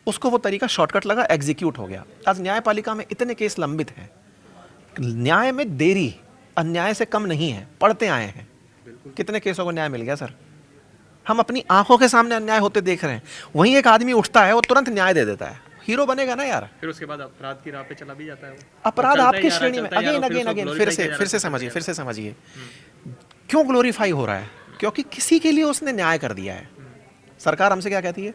उसको वो तरीका शॉर्टकट लगा, एग्जीक्यूट हो गया। आज न्यायपालिका में इतने केस लंबित हैं, न्याय में देरी अन्याय से कम नहीं है, पढ़ते आए हैं। कितने केसों को न्याय मिल गया सर? हम अपनी आंखों के सामने अन्याय होते देख रहे हैं। वहीं एक आदमी उठता है, वो तुरंत न्याय दे देता है, हीरो बनेगा ना यार। फिर उसके बाद अपराध की राह पे चला भी जाता है वो। अपराध और चलता आपकी ही जा रहा है, श्रेणी में चलता ही जा रहा अगेन है, अगेन उसको अगेन glorify किया जा फिर से रहा है, फिर से समझिए क्यों ग्लोरीफाई हो रहा है? क्योंकि किसी के लिए उसने न्याय कर दिया है। सरकार हमसे क्या कहती है?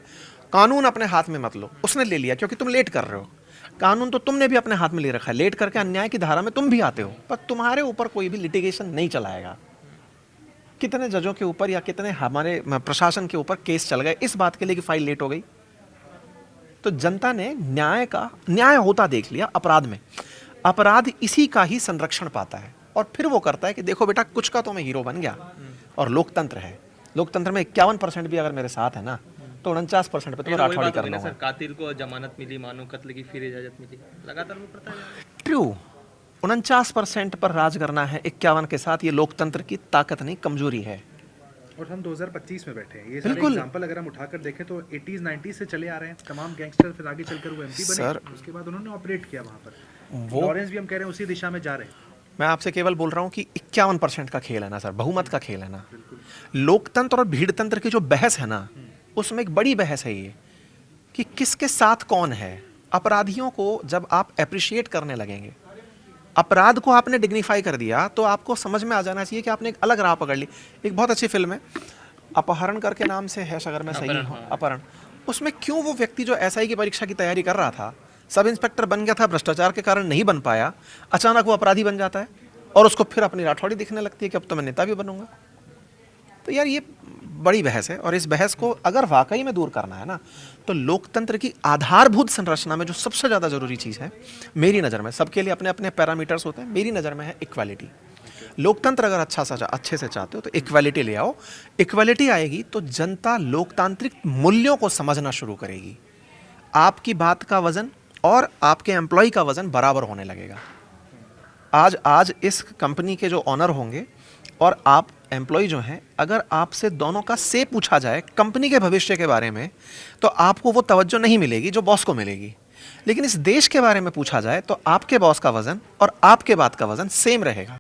कानून अपने हाथ में मत लो। उसने ले लिया क्योंकि तुम लेट कर रहे हो। कानून तो तुमने भी अपने हाथ में ले रखा है, लेट करके अन्याय की धारा में तुम भी आते हो, पर तुम्हारे ऊपर कोई भी लिटिगेशन नहीं चलाएगा। कितने जजों के ऊपर या कितने हमारे प्रशासन के ऊपर केस चल गए इस बात के लिए कि फाइल लेट हो गई। तो जनता ने न्याय होता देख लिया। अपराध में अपराध इसी का ही संरक्षण पाता है, और फिर वो करता है कि देखो बेटा, कुछ का तो मैं हीरो बन गया। और लोकतंत्र है, लोकतंत्र में 51% भी अगर मेरे साथ है ना, तो 49% पे तो राठौड़ी करना होगा। कातिल को जमानत मिली, मानो कत्ल की फिर इजाजत मिली, लगातार वो करता है। ट्रू, 49% पर राज करना है 51 के साथ, ये लोकतंत्र की ताकत नहीं, कमजोरी है। और हम 2025 में बैठे हैं। ये सारे बिल्कुल। एग्जांपल अगर हम उठाकर देखें तो 80s 90s से चले आ रहे हैं तमाम गैंगस्टर, फिर आगे चलकर वो एमपी बने। सर, उसके बाद उन्होंने ऑपरेट किया वहाँ पर। वो लॉरेंस भी हम कह रहे हैं उसी दिशा में जा रहे हैं। मैं आपसे केवल बोल रहा हूं कि 51% का खेल है ना सर, बहुमत का खेल है ना। लोकतंत्र और भीड़तंत्र की जो बहस है ना, उसमें एक बड़ी बहस है ये कि किसके साथ कौन है। अपराधियों को जब आप एप्रिशिएट करने लगेंगे, अपराध को आपने डिग्निफाई कर दिया, तो आपको समझ में आ जाना चाहिए कि आपने एक अलग राह पकड़ ली। एक बहुत अच्छी फिल्म है, अपहरण करके नाम से है, अगर मैं सही हूँ, अपहरण। उसमें क्यों वो व्यक्ति जो एसआई की परीक्षा की तैयारी कर रहा था, सब इंस्पेक्टर बन गया था, भ्रष्टाचार के कारण नहीं बन पाया, अचानक वो अपराधी बन जाता है, और उसको फिर अपनी राठौड़ी दिखने लगती है कि अब तो मैं नेता भी बनूंगा। तो यार ये बड़ी बहस है, और इस बहस को अगर वाकई में दूर करना है ना, तो लोकतंत्र की आधारभूत संरचना में जो सबसे ज़्यादा जरूरी चीज़ है मेरी नज़र में, सबके लिए अपने अपने पैरामीटर्स होते हैं, मेरी नज़र में है इक्वालिटी। लोकतंत्र अगर अच्छे से चाहते हो तो इक्वालिटी ले आओ। इक्वालिटी आएगी तो जनता लोकतांत्रिक मूल्यों को समझना शुरू करेगी। आपकी बात का वजन और आपके एम्प्लॉय का वजन बराबर होने लगेगा। आज इस कंपनी के जो ऑनर होंगे और आप एम्प्लॉय जो हैं, अगर आपसे दोनों का से पूछा जाए कंपनी के भविष्य के बारे में, तो आपको वो तवज्जो नहीं मिलेगी जो बॉस को मिलेगी। लेकिन इस देश के बारे में पूछा जाए तो आपके बॉस का वजन और आपके बात का वजन सेम रहेगा।